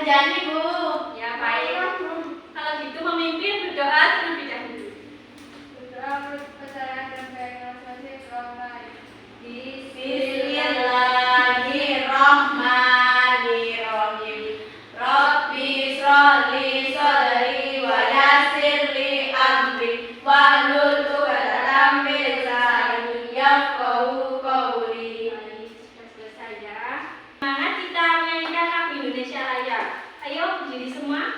Janji, Bu. Ya, baik. Kalau gitu memimpin berdoa terlebih dahulu. Berdoa percaya dan pengasih Rohani. Bismillahirrahmanirrahim. Rabbi sholli sholli wa yassirli amri wahlul 'uqdatam min lisani yafqahu qawli. Sudah selesai ya. Semangat kita menyanyikan lagu Indonesia Raya. Ayo berdiri semua.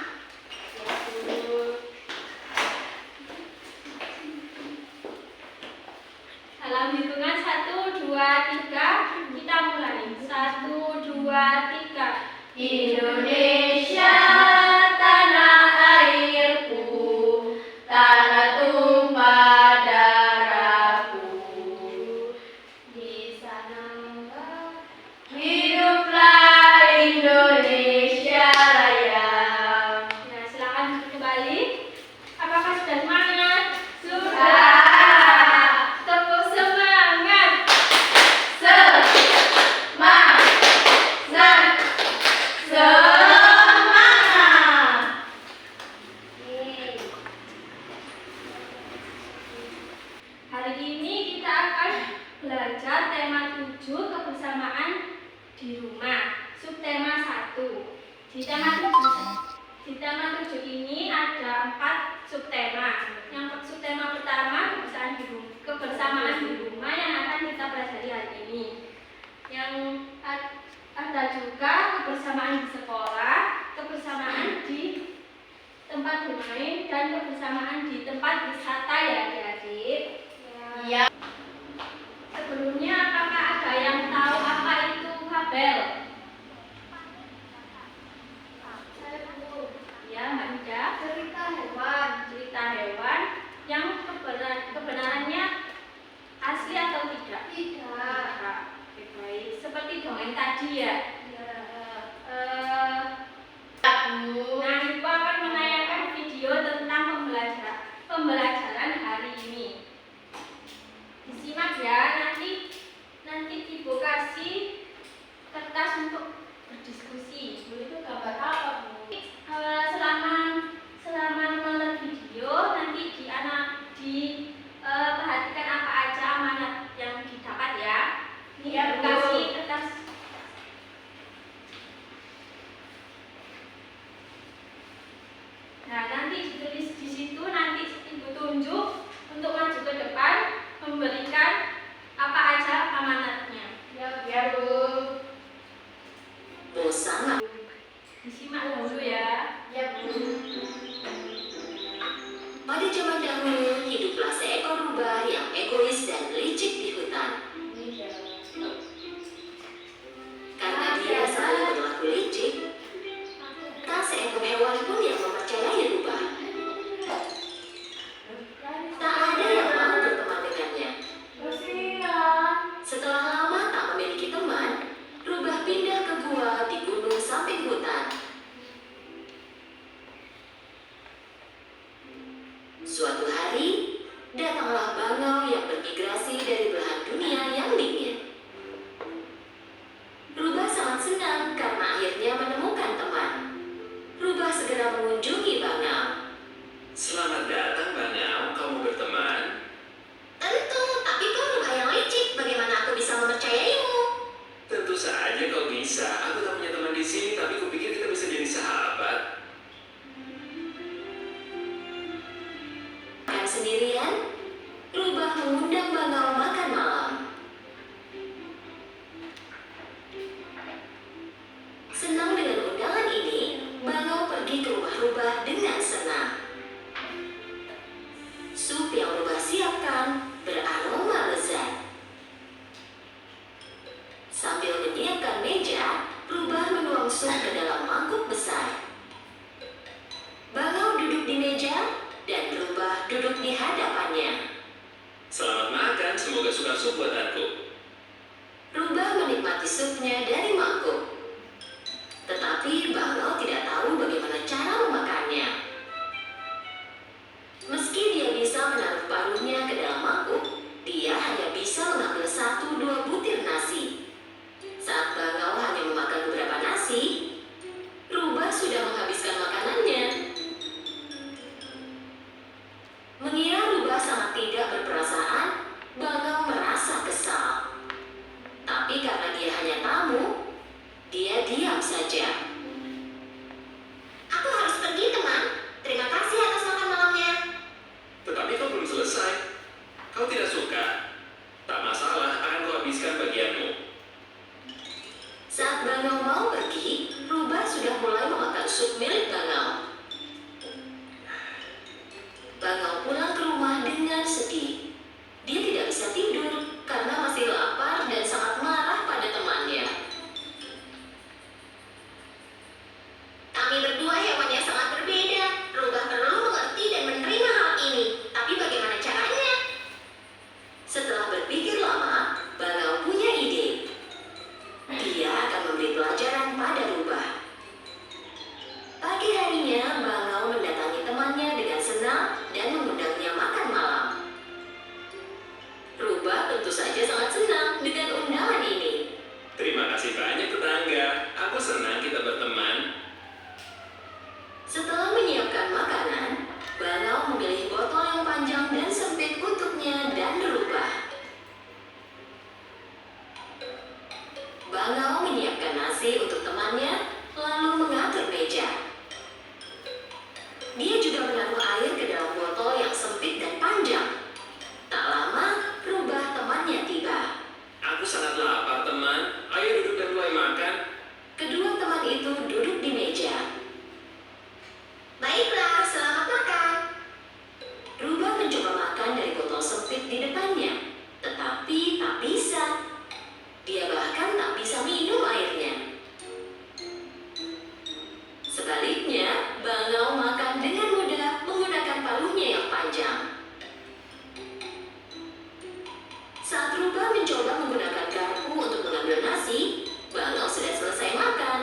Dalam hitungan 1, 2, 3 kita mulai. 1, 2, 3. Indonesia tanah airku, tanah tumpah darahku. Di sana hiduplah Indonesia Raya. Nah, silakan kembali. Apakah sudah semangat? Sudah. Tepuk semangat. Semangat. Hari ini kita akan belajar tema 7 kebersamaan di rumah. Subtema 1. Di tema 7 ini ada 4 subtema. Yang subtema pertama kebersamaan di rumah yang akan kita pelajari hari ini. Yang ada juga kebersamaan di sekolah, kebersamaan di tempat bermain, dan kebersamaan di tempat wisata ya adik-adik. Ya. Sebelumnya apakah ada yang tahu apa itu fabel? Ya, Mbak Ida. Cerita hewan yang kebenarannya asli atau tidak? Tidak. Oke, baik. Seperti dongeng tadi ya. Nah, Ibu akan menayangkan video tentang pembelajaran hari ini. Disimak ya, nanti Ibu kasih kertas untuk berdiskusi. Bu, itu gambar apa, Bu? Selama menonton video nanti perhatikan apa aja amanat yang didapat ya. Ini Ya, Ibu Bu. kasih kertas. Nah, nanti ditulis di situ, nanti Ibu tunjuk untuk maju ke depan memberikan apa aja amanatnya. Ya, Bu. Sangat. Disimak dulu ya. Ya, Bu. Pada zaman dahulu, hiduplah seekor rubah yang egois dan licik di hutan. Karena dia selalu berlaku licik, tak seekor hewan pun yang mempercayai rubah. Tak ada yang mau berteman dengannya. Setelah lama tak memiliki teman, rubah pindah ke gua di gunung samping hutan. Suatu hari, datanglah bangau yang bermigrasi dari belahan dunia yang dingin. Rubah sangat senang karena akhirnya menemukan teman. Rubah segera mengunjungi bangau. Selamat datang, Bangau. Kamu berteman? Tentu, tapi kau rubah yang licik. Bagaimana aku bisa mempercayaimu? Tentu saja kau bisa. Aku tak punya teman di sini, tapi kupikir kita bisa jadi sahabat. Makan sendirian, rubah mengundang bangau makan malam. Senang dengan undangan ini, bangau pergi ke rumah rubah dengan senang. Sup yang rubah siapkan beraroma lezat. Sambil menyiapkan meja, rubah menuang sup ke dalam mangkuk besar. Bangau duduk di meja dan rubah duduk di hadapannya. Selamat makan, semoga suka sup buatanku. Rubah menikmati supnya dari mangkuk. Tetapi bangau tidak tahu bagaimana cara memakannya. Meski dia bisa menaruh paruhnya ke dalam mangkuk, dia hanya bisa mengambil 1-2 butir nasi. Saat bangau hanya memakan beberapa nasi, rubah habiskan bagianmu. Saat Bangau mau pergi, Rubah sudah mulai memakan sup milik Bangau. Bangau pulang ke rumah dengan sedih. Dia tidak bisa tidur karena masih lapar dan sangat marah pada temannya. Kami berdua hewan yang sangat berbeda. Rubah perlu mengerti dan menerima hal ini. Tapi bagaimana caranya? Setelah berpikir lama, Bangau punya ide. Dia akan memberi pelajaran pada Rubah. Pagi harinya, Bangau mendatangi temannya dengan senang dan mengundangnya makan malam. Rubah tentu saja sangat senang dengan undangan ini. Terima kasih banyak tetangga. Aku senang kita berteman. Setelah menyiapkan makanan, Bangau memilih botol yang panjang dan sempit untuknya dan Rubah. Bangau menyiapkan nasi untuk temannya, lalu mengatur meja. Dia juga menaruh air ke dalam botol yang sempit dan panjang. Tak lama, Rubah temannya tiba. Aku sangat lapar, teman. Ayo duduk dan mulai makan. Kedua teman itu duduk di meja. Baiklah, selamat makan. Rubah mencoba makan dari botol sempit di depannya, tetapi tak bisa. Dia bahkan tak bisa minum airnya. Sebaliknya, Bangau makan dengan mudah menggunakan paruhnya yang panjang. Saat Rubah mencoba menggunakan garpu untuk mengambil nasi, Bangau sudah selesai makan.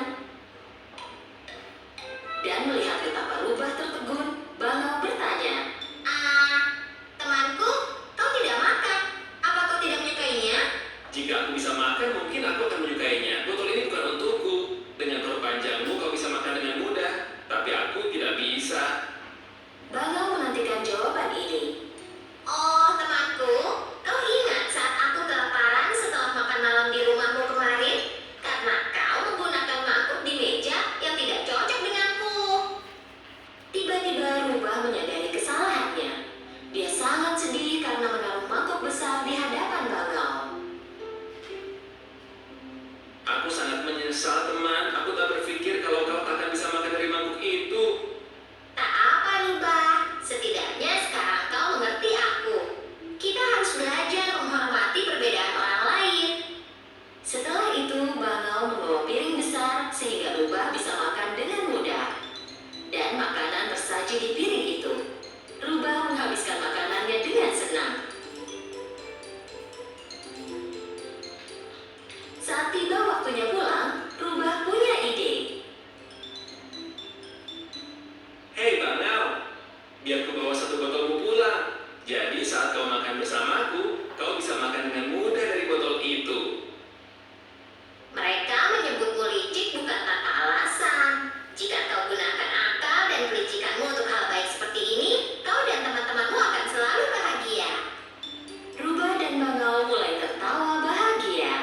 Dan melihat betapa Rubah tertegun, Bangau bertanya, temanku, kau tidak makan. Apa kau tidak menyukainya? Jika aku bisa makan, mungkin aku akan menyukainya. Botol ini bukan untukku. Dengan paruh panjangmu, kau bisa makan dengan mudah. Tapi aku tidak bisa. Bangau menantikan jawaban ini. Oh, temanku, kau ingat saat aku kelaparan setelah makan malam di rumahmu kemarin? Karena kau menggunakan mangkuk di meja yang tidak cocok denganku. Tiba-tiba Rubah menyadari kesalahannya. Dia sangat sedih karena menaruh mangkuk besar di hadapan Bangau. Aku sangat menyesal, teman. Aku tak berpikir kalau kau akan bisa makan dari mangkuk itu. Tak apa, Rubah. Setidaknya sekarang kau mengerti aku. Kita harus belajar menghormati perbedaan orang lain. Setelah itu, Bangau membawa piring besar sehingga Rubah bisa makan dengan mudah. Dan makanan tersaji di piring itu. Rubah menghabiskan makanannya dengan senang. Saat tiba waktunya pulang, Rubah punya ide. Hei, Bangau. Biar ku bawa satu botolmu pulang. Jadi saat kau makan bersamaku, kau bisa makan dengan mudah dari botol itu. Mereka menyebutmu licik bukan tanpa alasan. Jika kau gunakan akal dan kelicikanmu untuk hal baik seperti ini, kau dan teman-temanmu akan selalu bahagia. Rubah dan Bangau mulai tertawa bahagia.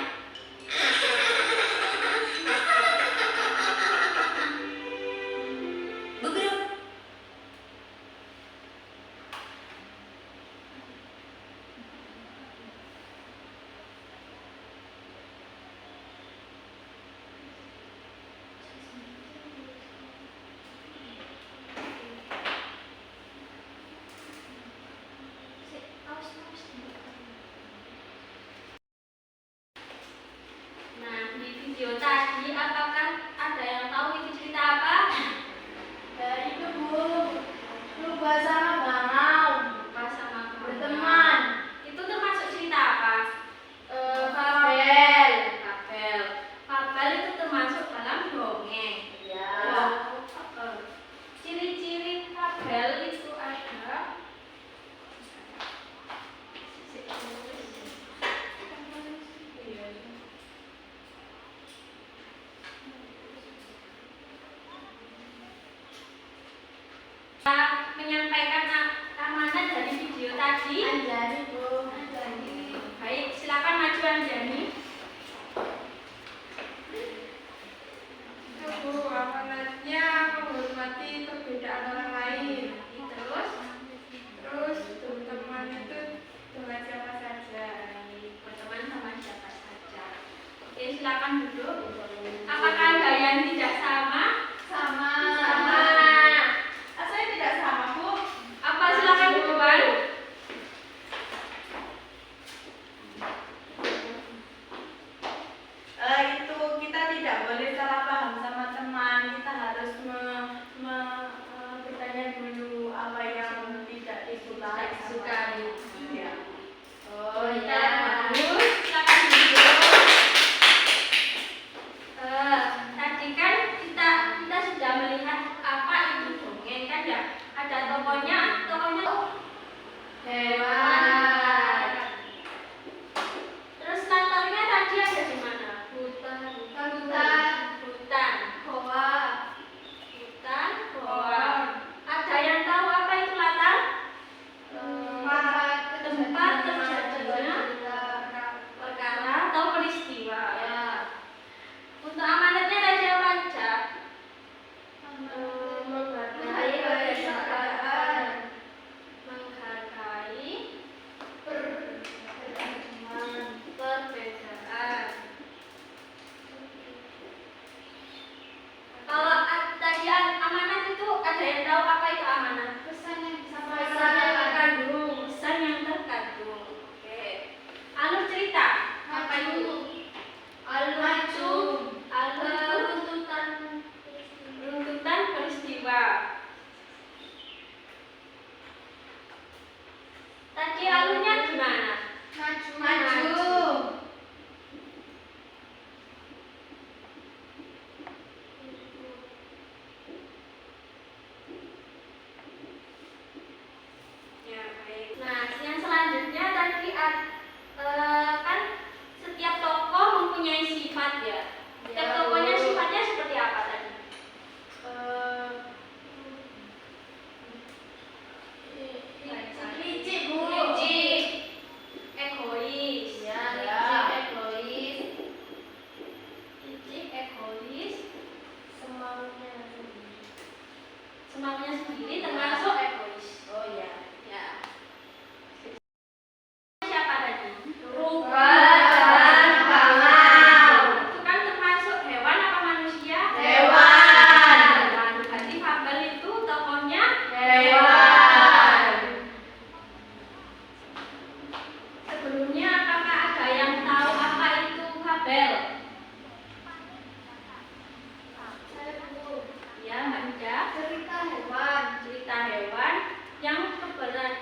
Beberapa Nah, di video tadi apakah ada yang tahu ini cerita apa? Dari itu Bu, Rubah sama Bangau Pas sama berteman. Itu termasuk cerita apa? Fabel. Fabel. Fabel itu termasuk dalam dongeng. Ya. Ciri-ciri fabel itu ada menyampaikan amanat dari video tadi. Anjani Bu. Baik, silakan maju Anjani. Itu Bu, amanatnya menghormati perbedaan orang lain. Terus Terus berteman itu dengan siapa saja. berteman sama siapa silakan duduk. Apakah ada yang tidak sama? Sama. Sama. Saya tidak sama, Bu. Apa silakan duluan? Itu kita tidak boleh salah paham sama teman. Kita harus bertanya dulu apa yang tidak disukai. Ya. Oh ya, bagus. Silakan duduk. Tadi kan kita sudah melihat apa itu dongeng kan ya? Ada tokohnya hewan. Terus latarnya tadi ada di mana? Hutan. Goa. Hutan, goa. Ada yang tahu apa itu latar? Tempat terjadinya perkara atau peristiwa. Ya. Untuk amanatnya tadi apa aja? Menghargai keadaan. Menghargai perbedaan. Kalau tadi amanat itu ada yang tahu apa itu amanat? Pesan yang Pesan yang terkandung. Pesan yang terkandung. Oke. Alur cerita. Apa itu? Runtutan peristiwa. Tadi alurnya gimana? Maju. Ya, baik. Nah, yang selanjutnya tadi kan setiap tokoh mempunyai sifat ya. Setiap tokohnya sifatnya seperti apa tadi? Licik, Bu. Licik, egois, Ya. licik, egois, semaunya sendiri termasuk egois. Oh ya. Ya. Siapa tadi? Dan pangan. Itu kan termasuk hewan apa manusia? Hewan. Berarti fabel itu tokohnya Hewan. Sebelumnya apakah ada yang tahu apa itu fabel? Ya, Mbak Ida. Cerita hewan yang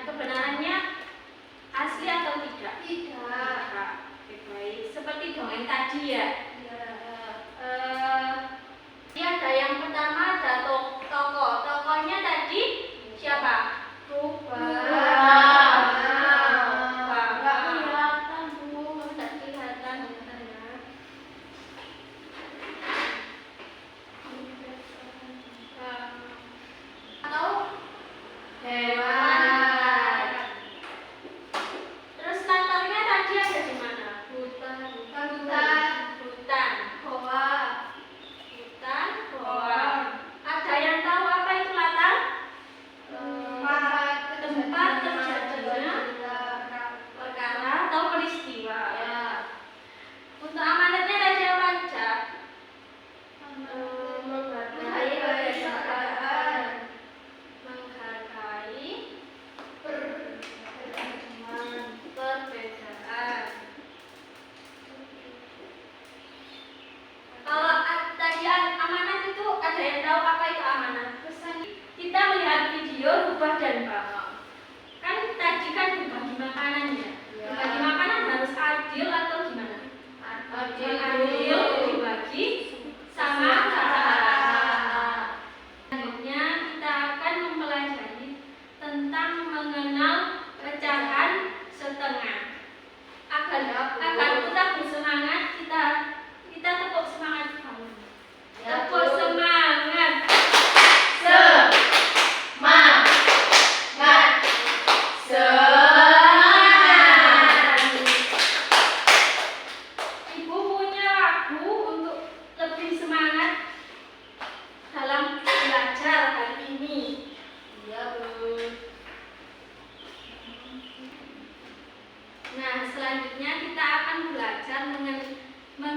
kebenarannya asli atau tidak? Tidak. Oke, baik. Seperti dongeng tadi ya. Ini ada yang pertama ada tokoh. Tokohnya tadi siapa? Tidak kelihatan ya. Atau Hewan. terus latarnya tadi ada di mana? Hutan. Hutan.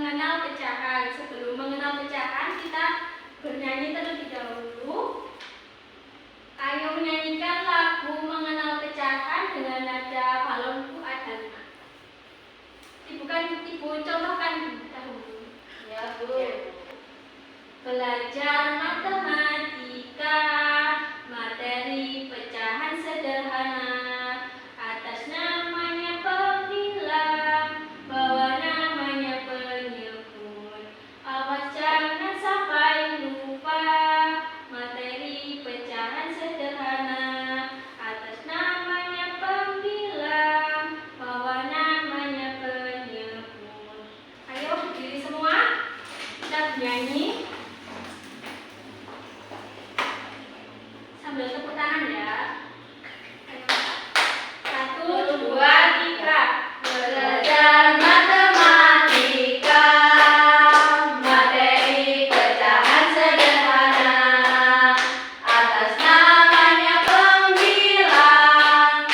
mengenal pecahan. Sebelum mengenal pecahan, kita bernyanyi terlebih dahulu. Ayo menyanyikan lagu mengenal pecahan dengan nada balonku ada 5. Ibu contohkan dahulu. Ya, Bu. Belajar matematika, materi pecahan sederhana. Atas namanya pembilang, bawah namanya penyebut. Awas jangan sampai lupa, materi pecahan sederhana. Atas namanya pembilang, bawah namanya penyebut. Ayo berdiri semua, kita bernyanyi sambil tepuk tangan ya. Ayo. 1, 2, 3. Belajar matematika, materi pecahan sederhana. Atas namanya pembilang,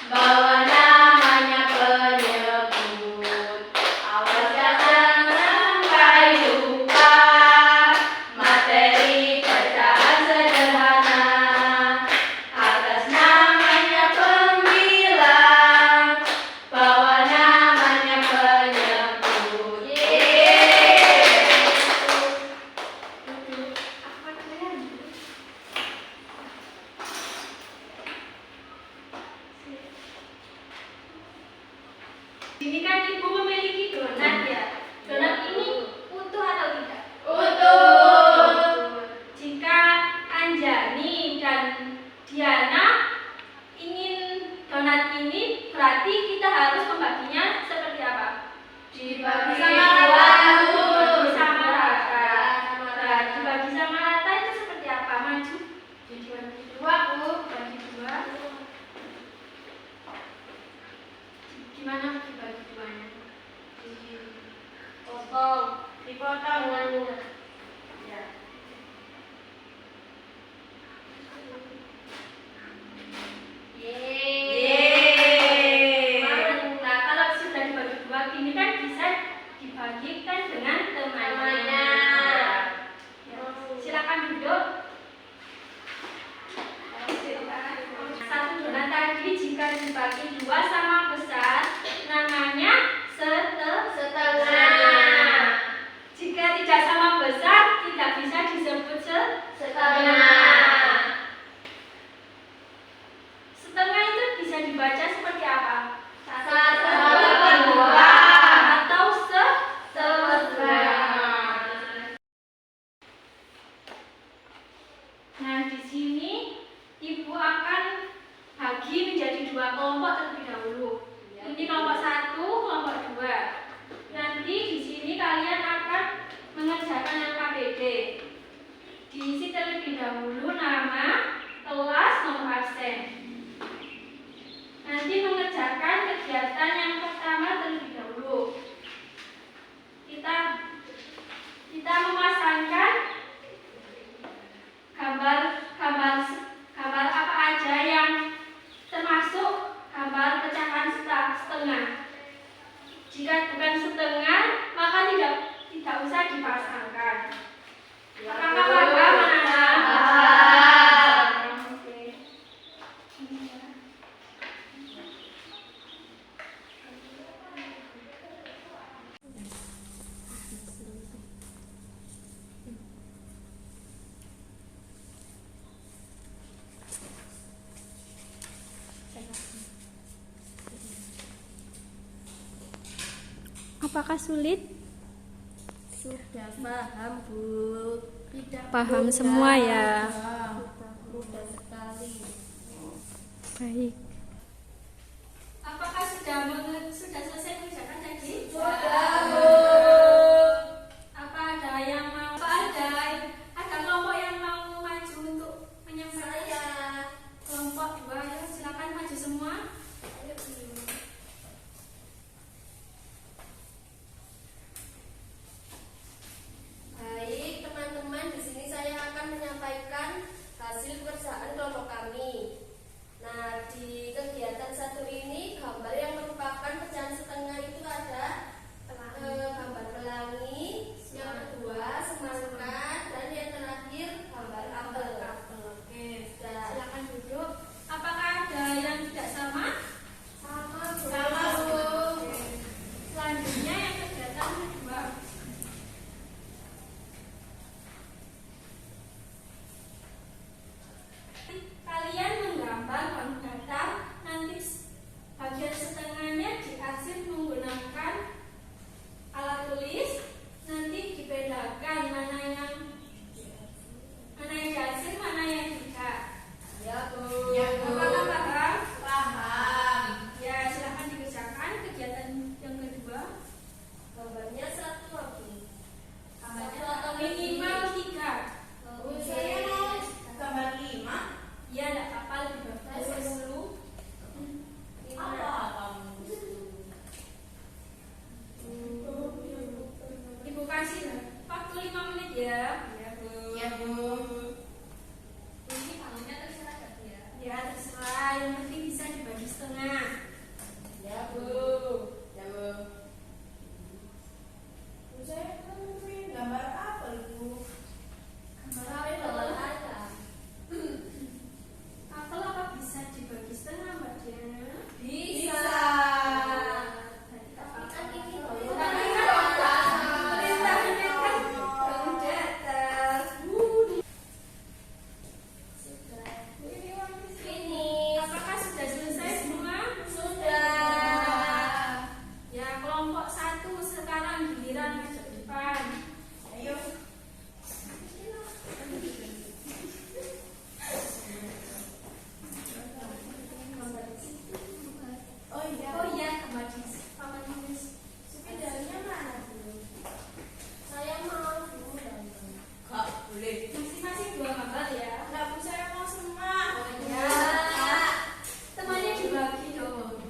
bawah namanya penyebut. Awas jangan sampai lupa, materi pecahan sederhana. Atas namanya pembilang, bawah namanya penyebut. Apa kalian? Ini kan ibu memiliki donat ya. Donat ini utuh atau tidak? Utuh. Jika Anjani dan Diana ingin donat ini, berarti kita harus membaginya seperti apa? Dibagi sama dua, rata. Bu. Dibagi sama rata. Sama Nah, rata. dibagi sama rata itu seperti apa? Maju. Jadi bagi 2, Bu. Bagi 2. Gimana dibagi duanya? Dipotong. Dipotong. Ya. Yeay. Nah, kalau sudah dibagi 2, ini kan bisa dibagikan dengan temannya. Ya. Silakan duduk. Satu donat tadi jika dibagi 2 sama besar, namanya setengah. Jika tidak sama besar, tidak bisa disebut setengah. Setengah itu bisa dibaca seperti apa? Atau setengah. Nah, di sini ibu akan bagi menjadi 2 kelompok terlebih dahulu. Ini kelompok 1, kelompok 2. Nanti di sini kalian akan mengerjakan LKPD. Diisi terlebih dahulu nama, kelas, nomor absen. Nanti mengerjakan kegiatan yang pertama terlebih dahulu. Kita memasangkan gambar apa aja yang termasuk gambar pecahan setengah. Jika bukan setengah, maka tidak usah dipasangkan. Apakah paham anak-anak? Oke. Apakah sulit? Sudah paham, Bu. Paham semua ya. Mudah sekali. Baik. Apakah sudah selesai mengerjakan tadi? Sudah, Bu. Apa ada yang mau? Ada kelompok yang mau maju untuk menyampaikan? Kelompok 2, ya silakan maju semua. Baik, teman-teman, di sini saya akan menyampaikan hasil pekerjaan kelompok kami. Nah, di kegiatan 1 ini gambar yang merupakan pecahan setengah itu ada ya. Iya, Bu. Ya, Bu. Ini bangunnya terserah berarti ya. Ya, terserah. Yang penting bisa dibagi setengah. Ya, Bu. Ya, Bu. Bu, saya kan pengen gambar apel, Bu. Gambar Gambar apel. ayam. Apel apa bisa dibagi setengah, Mbak Diana? Bisa. Berarti Tapi apa? kan ini loh, Tapi kan perintahnya kan belum datang. sudah. Ini, apakah sudah selesai semua? Sudah. Ya, kelompok 1 sekarang giliran masuk depan. Ayo. Oh iya. Oh iya, kembali paman nulis. Sepedanya mana, Bu? Saya mau dulu. Kak, boleh. Masing-masing 2 gambar ya. Enggak, Bu, saya mau semua. Ya, temannya dibagi dong.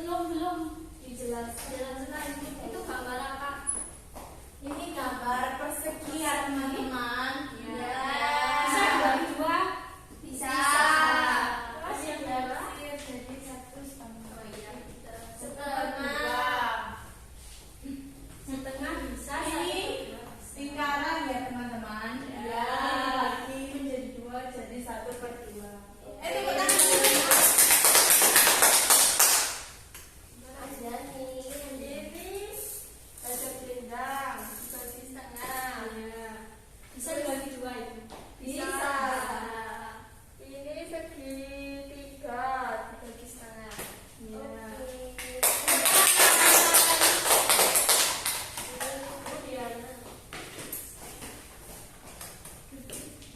Belum dijelaskan itu gambar apa? Ini gambar persegi ya, teman-teman. Ya. Bisa dibagi 2? Bisa. Terus yang bawah? Jadi 1,5. Oh iya, Setengah. setengah bisa. Ini 1/2. lingkaran ya, teman-teman. Ya. Dibagi menjadi 2, jadi 1/2. Tepuk tangan. Bisa dibagi 2 itu. Bisa. Ini segitiga dibagi setengah. Iya.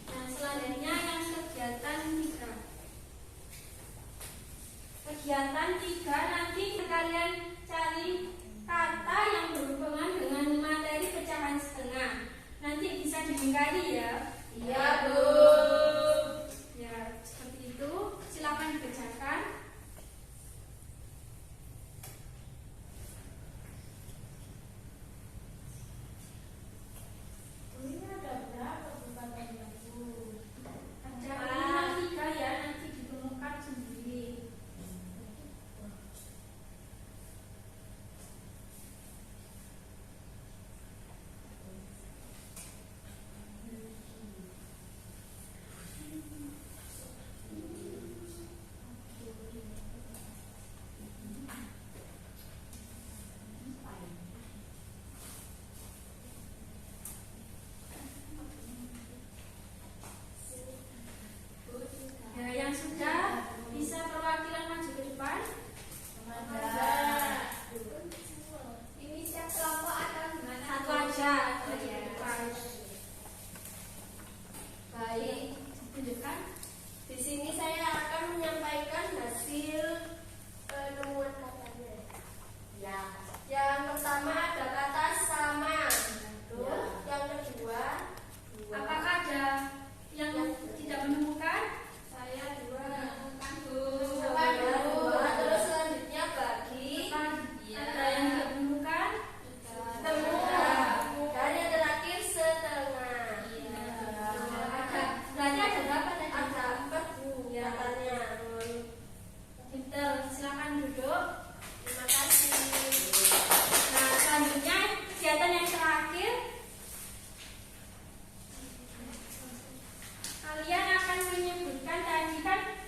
Nah, selanjutnya yang kegiatan 3. Kegiatan 3 nanti kalian cari kata yang berhubungan dengan materi pecahan setengah. Nanti bisa dilingkari ya. Iya, Bu. Ya, seperti itu. Silakan dibacakan. Ini ada berapa bukan Bu? Ada minimal 3 ya, nanti ditemukan sendiri.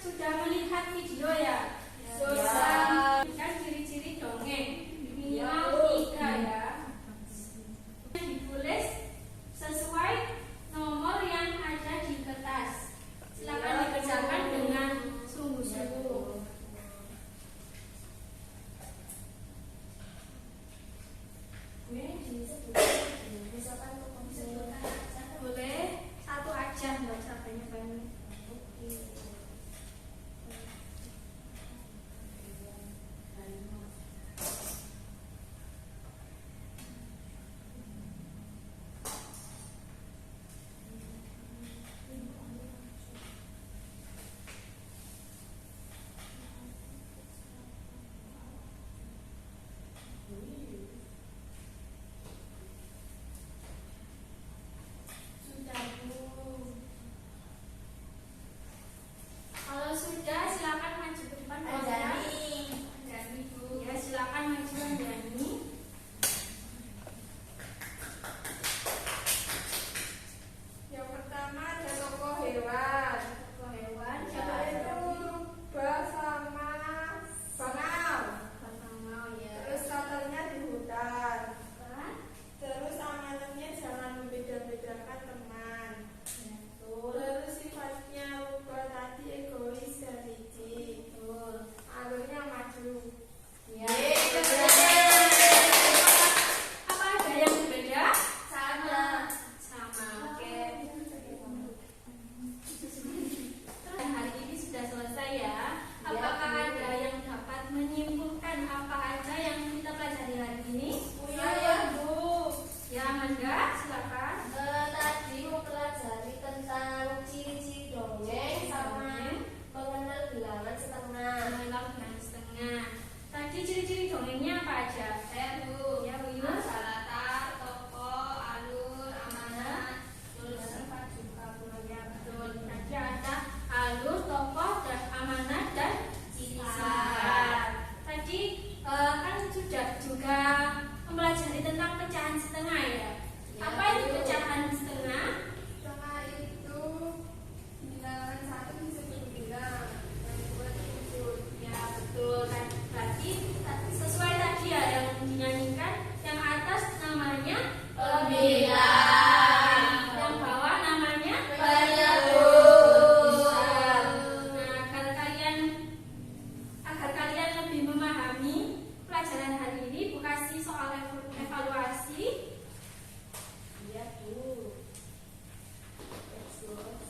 sudah melihat video ya? Sudah. Kan ciri-ciri dongeng Ya, minimal Bu. 3 ya. Ditulis sesuai nomor yang ada di kertas. Silakan dikerjakan dengan sungguh-sungguh. Boleh satu aja, nggak usah banyak-banyak. Sudah, Bu. Kalau sudah, silakan maju ke depan. Anjani, Bu. Ya, silakan maju Anjani. Yang pertama ada tokoh hewan. Tokoh hewan, Siapa itu? Rubah sama bangau. Bangau ya. Terus katanya di hutan. Kan? Terus amanatnya jangan membeda-bedakan teman. Betul. Terus sifatnya rubah tadi egois dan licik. Betul. Alurnya maju. Ya. Apa ada yang berbeda? Sama. Sama. Oke. Dan hari ini sudah selesai ya. Apakah ada yang dapat menyimpulkan apa aja yang kita pelajari hari ini? Saya, Bu. Ya, Amanda, silakan. Tadi mempelajari tentang ciri-ciri dongeng sama mengenal bilangan setengah. Mengenal dengan setengah. Tadi ciri-ciri dongengnya apa aja? Saya, Bu. Ya, Bu Yus. Latar, tokoh, alur, amanat, terus sifat juga Ya, betul. Tadi ada alur, tokoh, dan amanat dan sifat. Tadi kan sudah juga mempelajari tentang pecahan setengah ya. Ya, Apa itu Bu. pecahan setengah? Setengah itu bilangan satu disebut bilang, yang dua disebut. Ya, betul. Kan berarti sesuai tadi ya yang dinyanyikan, yang atas namanya Pembilang. yang bawah namanya Penyebut. Nah, agar kalian lebih memahami pelajaran hari ini, Bu kasih soal evaluasi. Iya, Bu.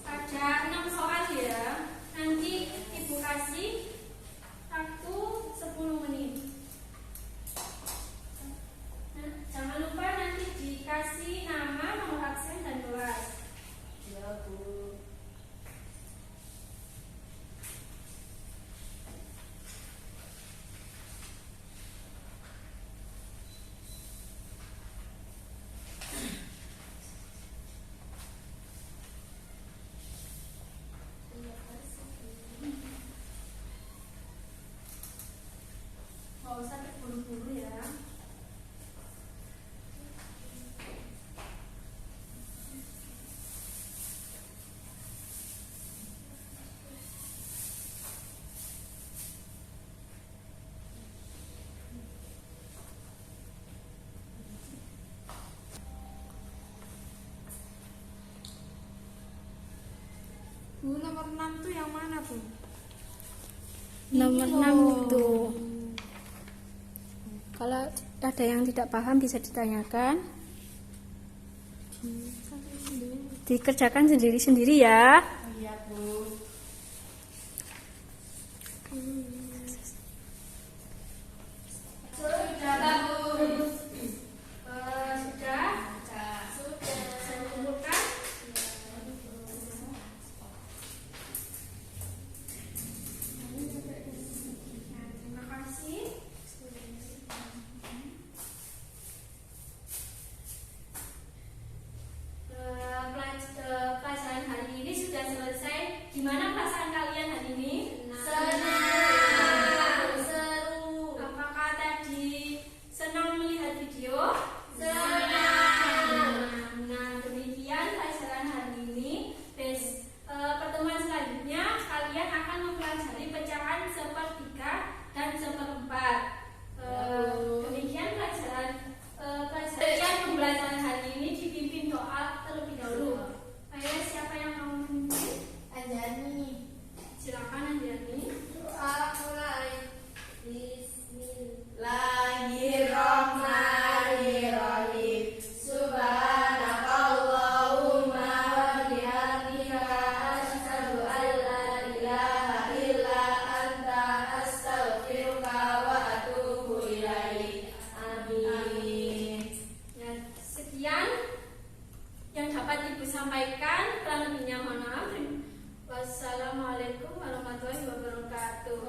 Ada 6 soal ya. Nanti Ibu kasih waktu 10 menit. Nah, jangan lupa nanti dikasih nama, nomor absen dan kelas. Iya, Bu. Nggak usah terburu-buru ya. Bu, nomor 6 tuh yang mana, Bu? Nomor 6 itu. Kalau ada yang tidak paham bisa ditanyakan. Dikerjakan sendiri-sendiri ya. Iya, Bu. Sudah, Bu. Sudah? Saya kumpulkan. Nah, terima kasih. Pelajaran hari ini sudah selesai. Assalamualaikum warahmatullahi wabarakatuh.